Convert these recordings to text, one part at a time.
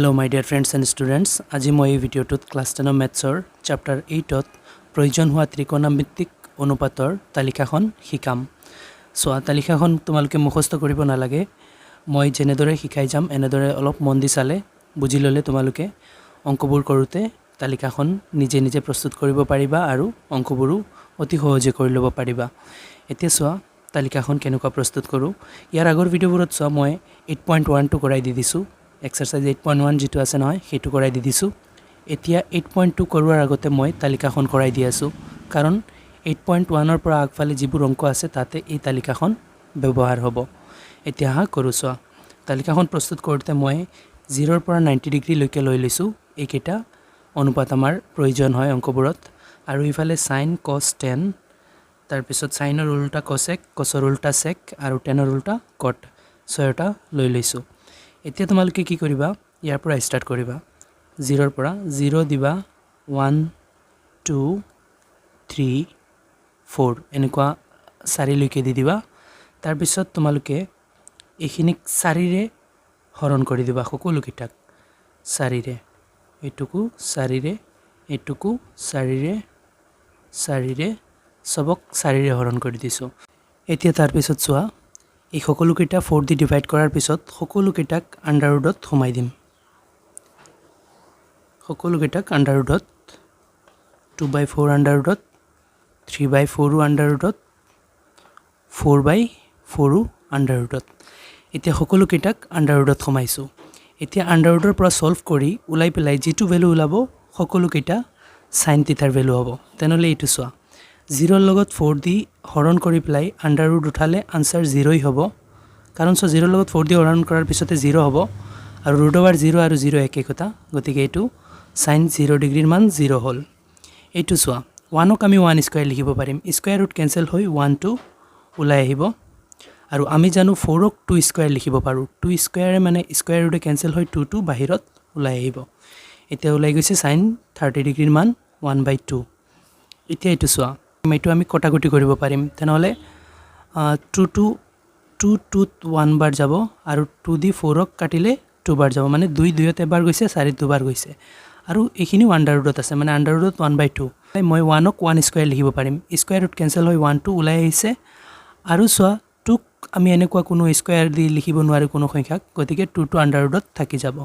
Hello my dear friends and students. আজি মই এই ভিডিওটোত ক্লাস 10 ম্যাথছৰ চ্যাপ্টাৰ 8ত প্ৰয়োজন হোৱা ত্ৰিকোণমিতিক অনুপাতৰ তালিকাখন শিকাম। সো তালিকাখন তোমালোকে মুখস্থ কৰিব নালাগে। মই যেনেদৰে শিকাই যাম এনেদৰে অলপ মন দি চালে বুজি ললে তোমালোকে অংকবোৰ কৰোতে তালিকাখন নিজে নিজে প্ৰস্তুত কৰিব পাৰিবা আৰু অংকবোৰো অতি সহজে কৰি ল'ব পাৰিবা। এতিয়া চোৱা তালিকাখন কেনেকুৱা প্ৰস্তুত কৰো। ইয়াৰ আগৰ ভিডিওবোৰত চোৱা মই 8.1 টো কৰাই দি দিছো। Exercise 8.1 যেটো আছে নহয় হেতু কৰাই দি দিছো। এতিয়া 8.2 কৰোৱাৰ আগতে মই তালিকাখন কৰাই দি আছো কাৰণ 8.1 ৰ পৰা আগফালে যিবোৰ অংক আছে তাতে এই তালিকাখন ব্যৱহাৰ হ'ব। এতিয়া কৰো চোৱা তালিকাখন প্ৰস্তুত কৰোতে মই 0 ৰ পৰা 90 ডিগ্ৰী লৈকে লৈ লৈছো। এইকেইটা অনুপাত আমাৰ প্ৰয়োজন হয় অংকবোৰত আৰু ইফালে sin cos tan তাৰ পিছত sin ৰ উল্টা cosec cos ৰ উল্টা sec আৰু tan ৰ উল্টা cot ছয়টা লৈ লৈছো। এতিয়া তোমালোকে কি কৰিবা ইয়াৰ পৰা স্টাৰ্ট কৰিবা 0 ৰ পৰা 0 দিবা 1 2 3 4 এনেকুৱা 4 লৈকে দি দিবা। তাৰ পিছত তোমালোকে এইখিনিক 4 ৰে হৰণ কৰি দিবা সকলো কিটাক 4 ৰে এটুকু 4 ৰে এটুকু 4 ৰে সবক 4 ৰে হৰণ কৰি দিছো। এতিয়া তাৰ পিছত চোৱা এই সকলো কিটা 4 দি ডিভাইড কৰাৰ পিছত সকলো কিটাক আন্ডাৰ ৰুটত সোমাই দিম। সকলো কিটাক আন্ডাৰ ৰুটত 2/4 আন্ডাৰ ৰুটত 3/4 আন্ডাৰ ৰুটত 4/4 আন্ডাৰ ৰুটত। এতিয়া সকলো কিটাক আন্ডাৰ ৰুটত সোমাইছো। এতিয়া আন্ডাৰ ৰুটৰ পৰা সলভ কৰি উলাই পেলাই যেটো ভ্যালু ওলাব সকলো কিটা sin থিটাৰ ভ্যালু হ'ব। তেনলে এটো চোৱা 0 ৰ লগত 4 দি হৰণ কৰি পেলাই আন্ডাৰ ৰুট উঠালে আনসাৰ 0 ই হ'ব কাৰণ 0 ৰ লগত 4 দি হৰণ কৰাৰ পিছতে 0 হ'ব আৰু ৰুট ওভাৰ 0 আৰু 0 একে কথা গতিকে এটো sin 0 ডিগ্ৰীৰ মান 0 হ'ল। এটো চোৱা 1 ক আমি 1 স্কয়াৰ লিখিব পাৰিম। স্কয়াৰ ৰুট কেনসেল হৈ 1 2 ওলাই আহিব আৰু আমি জানো 4 ক 2 স্কয়াৰ লিখিব পাৰো। 2 স্কয়াৰে মানে স্কয়াৰ ৰুটে কেনসেল হৈ 2 2 বাহিৰত ওলাই আহিব। এতিয়া ওলাই গৈছে sin 30 ডিগ্ৰীৰ মান 1/2। এতিয়া এটো চোৱা এটো আমি কটাকটি কৰিব পাৰিম। তেনহলে 2 2 1 বাৰ যাব আৰু 2 দি 4 ক কাটিলে 2 বাৰ যাব মানে 2 2 তে এবাৰ গৈছে 4 দুবাৰ গৈছে আৰু এইখিনি আন্ডাৰ ৰুটত আছে মানে আন্ডাৰ ৰুটত 1/2 মই 1 ক 1 স্কয়াৰ লিখিব পাৰিম। স্কয়াৰ ৰুট কেনসেল হৈ 1 2 ওলাই আহিছে আৰু চোৱা 2 ক আমি এনেকুৱা কোনো স্কয়াৰ দি লিখিব নোৱাৰো কোনো সংখ্যাক গতিকে 2 টো আন্ডাৰ ৰুটত থাকি যাব।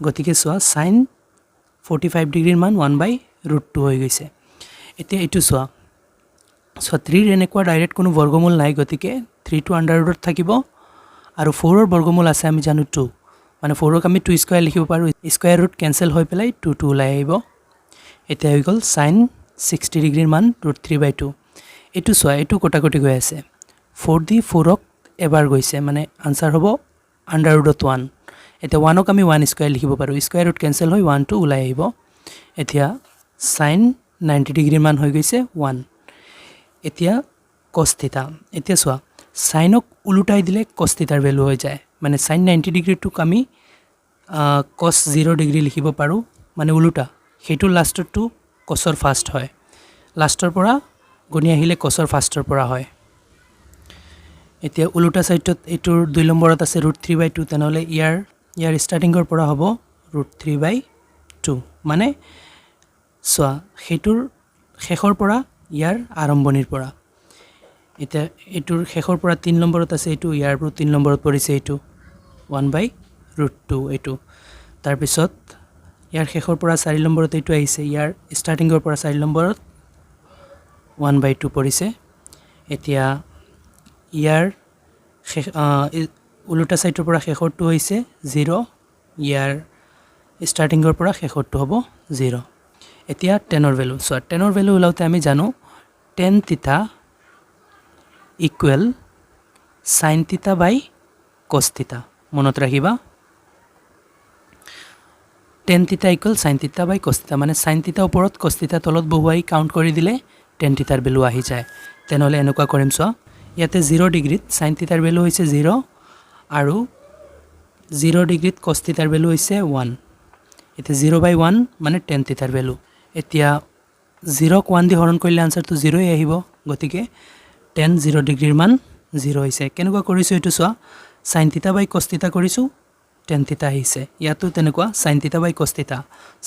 গতিকে চোৱা sin 45 ডিগ্ৰীৰ মান 1/2 হৈ গৈছে। এতিয়া এটো চোৱা 3 ৰ এনেকুৱা ডাইৰেক্ট কোনো বৰ্গমূল নাই গতিকে 3 টো আন্ডাৰ ৰুটত থাকিব আৰু 4 ৰ বৰ্গমূল আছে আমি জানো 2 মানে 4 ক আমি 2 স্কয়াৰ লিখিব পাৰো। স্কয়াৰ ৰুট কেনসেল হৈ পেলাই 2 2 ওলাই আহিব। এতিয়া হৈ গল sin 60 ডিগ্ৰীৰ মান √3/2। এটো চোৱা এটো কটাকটি হৈ আছে 4 দি 4 ক এবাৰ গৈছে মানে আনসাৰ হ'ব আন্ডাৰ ৰুটত 1। এতিয়া 1 ক আমি 1 স্কয়াৰ লিখিব পাৰো। স্কয়াৰ ৰুট কেনসেল হৈ 1 2 ওলাই আহিব। এতিয়া sin 90 ডিগ্ৰীৰ মান হৈ গৈছে 1। এতিয়া cos থিটা এতিয়া চোৱা sin ক উলুটাই দিলে cos থিটাৰ ভ্যালু হৈ যায় মানে sin 90 ডিগ্ৰীটোক আমি cos 0 ডিগ্ৰী লিখিব পাৰো মানে উলুটা হেতু লাষ্টৰটো cos ৰ ফাৰ্স্ট হয় লাষ্টৰ পৰা গনি আহিলে cos ৰ ফাৰ্স্টৰ পৰা হয়। এতিয়া উলুটা সাইডত এটোৰ 2 নম্বৰত আছে √3/2 তেনহলে ইয়াৰ স্টাৰ্টিংৰ পৰা হ'ব √3/2 মানে চোৱা হেতুৰ শেষৰ পৰা ইয়াৰ আৰম্ভণিৰ পৰা। এতিয়া এটোৰ শেষৰ পৰা 3 নম্বৰত আছে এটো ইয়াৰ পৰা 3 নম্বৰত পৰিছে এটো 1/√2 এটো তাৰ পিছত ইয়াৰ শেষৰ পৰা 4 নম্বৰত এটো আহিছে ইয়াৰ স্টাৰ্টিংৰ পৰা 4 নম্বৰত 1/2 পৰিছে। এতিয়া ইয়াৰ উলুটা সাইডৰ পৰা শেষৰটো হৈছে 0 ইয়াৰ স্টাৰ্টিংৰ পৰা শেষৰটো হ'ব 0। এতিয়া tan ৰ ভ্যালু সো tan ৰ ভ্যালু ওলাওতে আমি জানো tan থিটা ইকুৱেল sin থিটা বাই cos থিটা মনত ৰাখিবা। tan থিটা ইকুৱেল sin থিটা বাই cos থিটা মানে sin থিটা ওপৰত cos থিটা তলত বহুৱাই কাউন্ট কৰি দিলে tan থিটাৰ ভ্যালু আহি যায়। তেনহলে এনেকুৱা কৰিম চোৱা ইয়াতে 0 ডিগ্ৰীত sin থিটাৰ ভ্যালু হৈছে 0 আৰু 0 ডিগ্ৰীত cos থিটাৰ ভ্যালু হৈছে 1। এতিয়া 0/1 মানে tan থিটাৰ ভ্যালু। এতিয়া 0 ক 1 দি হৰণ কৰিলে আনসাৰটো 0 ই আহিব গতিকে tan 0 ডিগ্ৰীৰ মান 0 হৈছে। কেনেকুৱা কৰিছো এটো চোৱা sin থিটা বাই cos থিটা কৰিছো টেন থিতা আহিছে ইয়াতো তেনেকুৱা sine theta by cos theta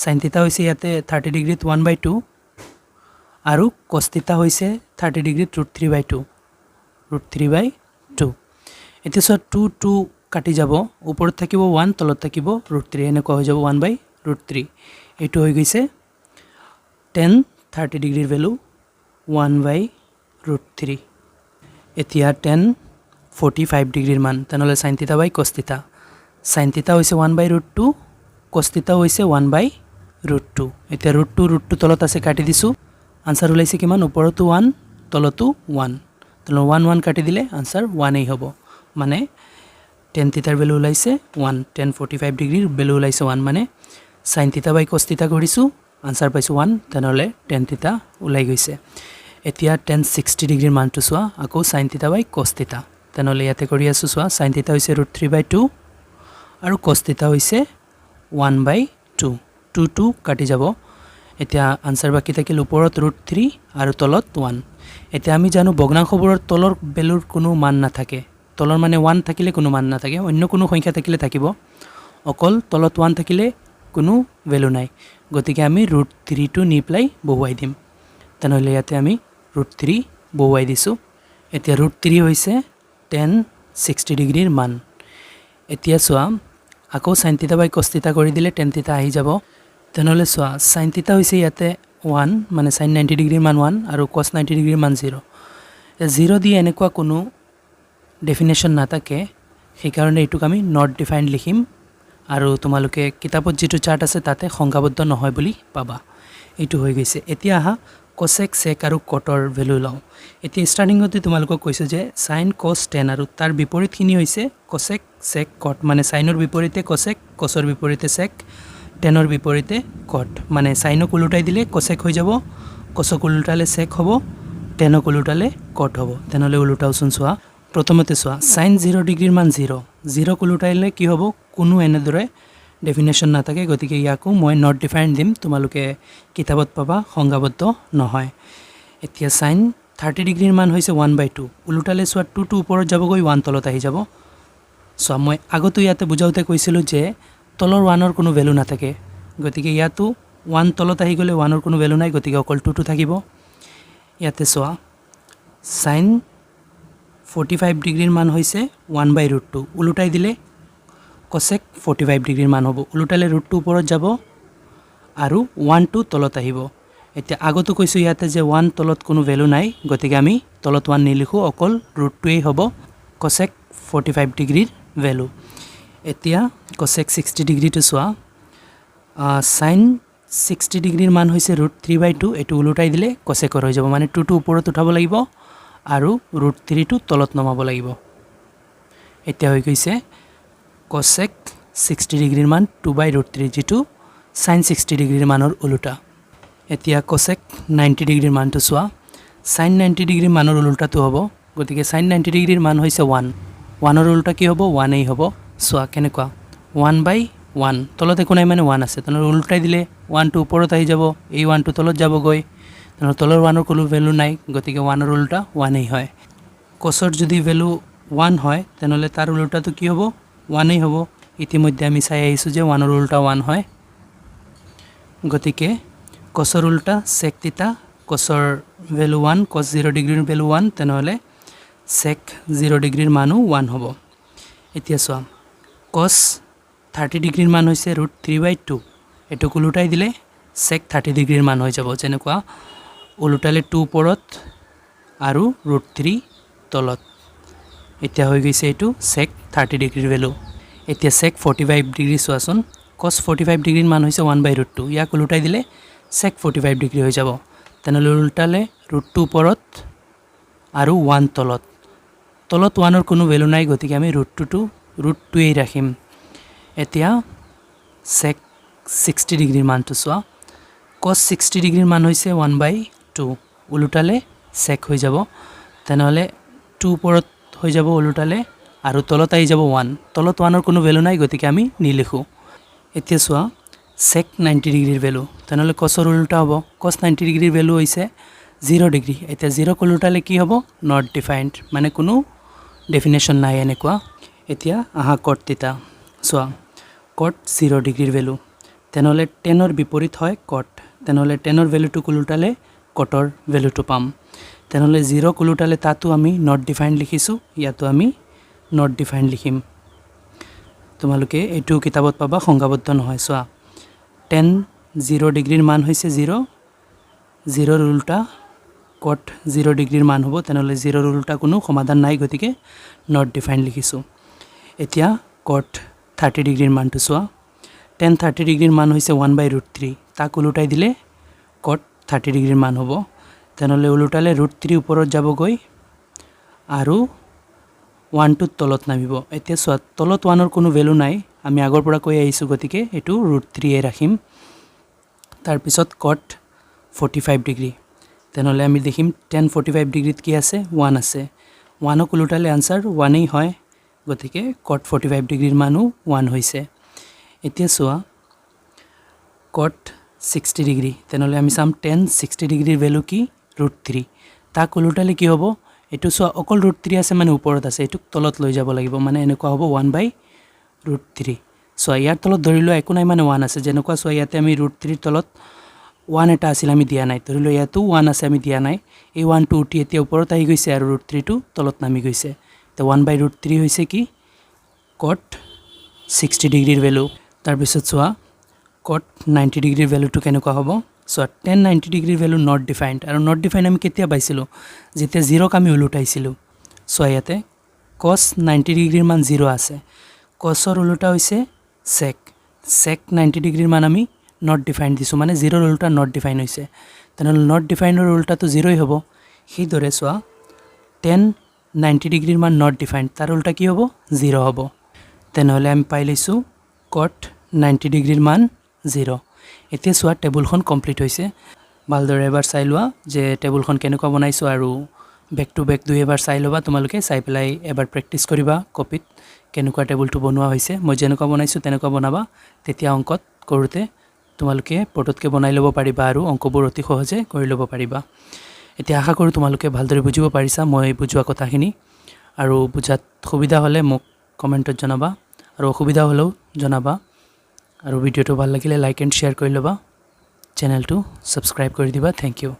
sine theta হৈছে ইয়াতে 30 ডিগ্ৰীত 1/2 আৰু কস থিতা হৈছে 30 ডিগ্ৰীত √3/2 √3/2 এতিয়া সো 2 2 কাটি যাব ওপৰত থাকিব 1 তলত থাকিব √3 এনেকুৱা হৈ যাব 1/√3 এটো হৈ গৈছে tan 30 ডিগ্ৰীৰ ভ্যালু 1/√3 এতিয়া tan 45 ডিগ্ৰীৰ মান তেনেহলে sin theta by cos theta sin থিতা হৈছে 1/√2 cos থিতা হৈছে 1/√2 এতিয়া √2 তলত আছে কাটি দিছো आंसर ওলাইছে কিমান ওপৰতো 1 তলতো 1 তল 1 1 কাটি দিলে आंसर 1 এই হ'ব মানে tan থিতাৰ ভ্যালু ওলাইছে 1 tan 45 ডিগ্ৰীৰ ভ্যালু ওলাইছে 1 মানে sin থিতা বাই cos থিতা কৰিছো आंसर পাইছো 1 তেনেহলে tan থিতা ওলাই গৈছে এতিয়া tan 60 ডিগ্ৰীৰ মানটো চোৱা আকৌ sin থিতা বাই cos থিতা তেনেহলে ইয়াতে কৰি আছো চোৱা sin থিতা হৈছে √3/2 আৰু cos থিতা হৈছে 1/2 2 2 কাটি যাব এতিয়া आंसर বাকি থাকিল ওপৰত √3 আৰু তলত 1 এতিয়া আমি জানো ভগ্নাংশবোৰৰ তলৰ ভ্যালুৰ কোনো মান নাথাকে তলৰ মানে 1 থাকিলে কোনো মান নাথাকে অন্য কোনো সংখ্যা থাকিলে থাকিব অকল তলত 1 থাকিলে কোনো ভ্যালু নাই গতিকে আমি √3 টো নিপ্লাই বহুৱাই দিম তেনেহলে ইয়াতে আমি √3 বহুৱাই দিছো এতিয়া √3 হৈছে tan 60 ডিগ্ৰীৰ মান এতিয়া চোৱা আকৌ sin থিতা বাই cos থিতা কৰি দিলে tan থিতা আহি যাব তেনেহলে চোৱা sin থিতা হৈছে ইয়াতে 1 মানে sin 90 ডিগ্ৰীৰ মান 1 আৰু cos 90 ডিগ্ৰীৰ মান 0 0 দি এনেকুৱা কোনো ডেফিনেশন নাথাকে সেই কাৰণে এটুক আমি নট ডিফাইন্ড লিখিম আৰু তোমালোকে কিতাপত যেটো চাৰ্ট আছে তাতে সংখ্যাবদ্ধ নহয় বুলি পাবা এটো হৈ গৈছে এতিয়া আহা cosec sec আৰু cotৰ ভ্যালু লও এতিয়া স্টাৰ্টিংতে তোমালোকক কৈছো যে sin cos tan আৰু তাৰ বিপৰীতখিনি হৈছে cosec sec cot মানে sinৰ বিপৰীতে cosec cosৰ বিপৰীতে sec tanৰ বিপৰীতে cot মানে sinক উল্টাই দিলে cosec হৈ যাব cosক উল্টালে sec হ'ব tanক উল্টালে cot হ'ব তেনেহলে উল্টাওচোন চোৱা প্ৰথমতে চোৱা sin 0 ডিগ্ৰীৰ মান 0 0 উল্টাইলে কি হ'ব কোনো এনেদৰে ডেফিনেশন নাথাকে গতিকে ইয়াকো মই নট ডিফাইন্ড দিম তোমালোকে কিতাপত পাবা সংজ্ঞাবদ্ধ নহয় এতিয়া sin 30 ডিগ্ৰীৰ মান হৈছে 1/2 উল্টালে চোৱা 2 2 ওপৰত যাবগৈ 1 তলত আহি যাব সো মই আগতো ইয়াতে বুজাওতে কৈছিলো যে তলৰ 1 ৰ কোনো ভ্যালু নাথাকে গতিকে ইয়াতো 1 তলত আহি গলে 1 ৰ কোনো ভ্যালু নাই গতিকে অকল 2 2 থাকিব ইয়াতে চোৱা sin 45 ডিগ্ৰীৰ মান হৈছে 1/√2 উল্টাই দিলে cosec 45 ডিগ্ৰীৰ মান হ'ব উল্টালে √2 ওপৰত যাব আৰু 1 2 তলত আহিব এতিয়া আগতো কৈছো ইয়াতে যে 1 তলত কোনো ভ্যালু নাই গতিকে আমি তলত 1 নিলিখো অকল √2 এই হ'ব cosec 45 ডিগ্ৰীৰ ভ্যালু এতিয়া cosec 60 ডিগ্ৰীটো চোৱা sin 60 ডিগ্ৰীৰ মান হৈছে √3/2 এটো উল্টাই দিলে cosec হৈ যাব মানে 2 2 ওপৰত উঠাব লাগিব আৰু √3 টো তলত নমাব লাগিব এতিয়া হৈ গৈছে cosec 60 ডিগ্ৰীৰ মান 2/√3 যেটো sin 60 ডিগ্ৰীৰ মানৰ উল্টা এতিয়া cosec 90 ডিগ্ৰীৰ মানটো চোৱা sin 90 ডিগ্ৰীৰ মানৰ উল্টাটো হ'ব গতিকে sin 90 ডিগ্ৰীৰ মান হৈছে 1 1 ৰ উল্টা কি হ'ব 1 এই হ'ব চোৱা কেনেকুৱা 1/1 তলত একো নাই মানে 1 আছে তনৰ উল্টাই দিলে 1 টো ওপৰত আহি যাব এই 1 টো তলত যাব গৈ তনৰ তলৰ 1 ৰ কোনো ভ্যালু নাই গতিকে 1 ৰ উল্টা 1 এই হয় cosৰ যদি ভ্যালু 1 হয় তেনেহলে তাৰ উল্টাটো কি হ'ব 1 এই হ'ব ইতিমধ্যে আমি চাই আহিছো যে 1 ৰ উল্টা 1 হয় গতিকে cosৰ উল্টা sec থিতা cosৰ ভ্যালু 1 cos 0 ডিগ্ৰীৰ ভ্যালু 1 তেনেহলে sec 0 ডিগ্ৰীৰ মানো 1 হ'ব এতিয়া চোৱা cos 30 ডিগ্ৰীৰ মান হৈছে √3/2 এটো উল্টাই দিলে sec 30 ডিগ্ৰীৰ মান হৈ যাব যেনেকুৱা উল্টালে 2 ওপৰত আৰু √3 তলত এতিয়া হৈ গৈছে এটো sec 30 ডিগ্ৰীৰ ভ্যালু এতিয়া sec 45 ডিগ্ৰী চোৱাচোন cos 45 ডিগ্ৰীৰ মান হৈছে 1/√2 ইয়াক উল্টাই দিলে sec 45 ডিগ্ৰী হৈ যাব তেনেহলে উল্টালে √2 ওপৰত আৰু 1 তলত তলত 1 ৰ কোনো ভ্যালু নাই গতিকে আমি √2 এই ৰাখিম এতিয়া sec 60 ডিগ্ৰীৰ মানটো চোৱা cos 60 ডিগ্ৰীৰ মান হৈছে 1/2 উল্টালে sec হৈ যাব তেনেহলে 2 ওপৰত হৈ যাব উল্টালে আৰু তলত আহি যাব 1 তলত 1 ৰ কোনো ভ্যালু নাই গতিকে আমি নিলিখো এতিয়া চোৱা sec 90 ডিগ্ৰীৰ ভ্যালু তেনেহলে cosৰ উল্টা হ'ব cos 90 ডিগ্ৰীৰ ভ্যালু হৈছে 0 ডিগ্ৰী এতিয়া 0 ক উল্টালে কি হ'ব নট ডিফাইন্ড মানে কোনো ডেফিনেশন নাই এনেকুৱা এতিয়া আহা cot থিতা চোৱা কট 0 ডিগ্ৰীৰ ভেলু তেনেহ'লে 10ৰ বিপৰীত হয় কট তেনেহ'লে 10ৰ ভেলুটো কুলুটালে কটৰ ভেলুটো পাম তেনেহ'লে 0 কুলুটালে তাতো আমি নট ডিফাইন্ড লিখিছোঁ ইয়াতো আমি নট ডিফাইন্ড লিখিম তোমালোকে এইটো কিতাপত পাবা সংজ্ঞাবদ্ধ নহয় চোৱা 0 ডিগ্ৰীৰ মান হৈছে 0 0ৰ উল্টা কট 0 ডিগ্ৰীৰ মান হ'ব তেনেহ'লে 0ৰ উল্টা কোনো সমাধান নাই গতিকে নট ডিফাইন্ড লিখিছোঁ এতিয়া কট 30 ডিগ্ৰীৰ মানটো চোৱা 30 ডিগ্ৰীৰ মান হৈছে 1/√3 তাক উলুটাই দিলে কট 30 ডিগ্ৰীৰ মান হ'ব তেনেহ'লে উলুটালে √3 ওপৰত যাবগৈ আৰু 1 টোৰ তলত নামিব এতিয়া চোৱা তলত 1ৰ কোনো ভেলু নাই আমি আগৰ পৰা কৈ আহিছোঁ গতিকে এইটো √3 এ ৰাখিম তাৰপিছত কট 45 ডিগ্ৰী তেনেহ'লে আমি দেখিম 45 ডিগ্ৰীত কি আছে 1 আছে 1ক উলুটালে আনসাৰ 1 হয় গতিকে কট 45 ডিগ্ৰীৰ মানো 1 হৈছে এতিয়া চোৱা কট 60 ডিগ্ৰী তেনেহ'লে আমি চাম 60 ডিগ্ৰীৰ ভেলু কি √3 তাক উলুটালে কি হ'ব এইটো চোৱা অকল √3 আছে মানে ওপৰত আছে এইটোক তলত লৈ যাব লাগিব মানে এনেকুৱা হ'ব 1/√3 চোৱা ইয়াৰ তলত ধৰি লোৱা একো নাই মানে 1 আছে যেনেকুৱা চোৱা ইয়াতে আমি √3ৰ তলত 1 এটা আছিল আমি দিয়া নাই ধৰি লোৱা ইয়াতো 1 আছে আমি দিয়া নাই এই 1টো উঠি এতিয়া ওপৰত আহি গৈছে আৰু √3টো তলত নামি গৈছে তো 1/√3 হৈছে কি কট 60 ডিগ্ৰীৰ ভেলু তাৰপিছত চোৱা কট 90 ডিগ্ৰীৰ ভেলুটো কেনেকুৱা হ'ব চোৱা 90 ডিগ্ৰীৰ ভেলু নট ডিফাইন্ড আৰু নট ডিফাইন্ড আমি কেতিয়া পাইছিলোঁ যেতিয়া 0ক আমি উলুটাইছিলোঁ চোৱা ইয়াতে cos 90 ডিগ্ৰীৰ মান 0 আছে cosৰ উলুটা হৈছে sec 90 ডিগ্ৰীৰ মান আমি নট ডিফাইন্ড দিছোঁ মানে 0ৰ উলুটা নট ডিফাইন্ড হৈছে তেনেহ'লে নট ডিফাইন্ডৰ উলুটাটো 0ই হ'ব সেইদৰে চোৱা 90 ডিগ্ৰীৰ মান নট ডিফাইন্ড তাৰ উলটা কি হ'ব 0 হ'ব তেনেহ'লে আমি পাই লৈছোঁ কট 90 ডিগ্ৰীৰ মান 0 এতিয়া চোৱা টেবুলখন কমপ্লিট হৈছে ভালদৰে এবাৰ চাই লোৱা যে টেবুলখন কেনেকুৱা বনাইছোঁ আৰু বেক টু বেক দুই এবাৰ চাই ল'বা তোমালোকে চাই পেলাই এবাৰ প্ৰেক্টিছ কৰিবা কপিত কেনেকুৱা টেবুলটো বনোৱা হৈছে মই যেনেকুৱা বনাইছোঁ তেনেকুৱা বনাবা তেতিয়া অংকত কৰোঁতে তোমালোকে পটতকৈ বনাই ল'ব পাৰিবা আৰু অংকবোৰ অতি সহজে কৰি ল'ব পাৰিবা এতিয়া আশা কৰোঁ তোমালোকে ভালদৰে বুজিব পাৰিছা মই বুজোৱা কথাখিনি আৰু বুজাত সুবিধা হ'লে মোক কমেণ্টত জনাবা আৰু অসুবিধা হ'লেও জনাবা আৰু ভিডিঅ'টো ভাল লাগিলে লাইক এণ্ড শ্বেয়াৰ কৰি ল'বা চেনেলটো ছাবস্ক্ৰাইব কৰি দিবা থেংক ইউ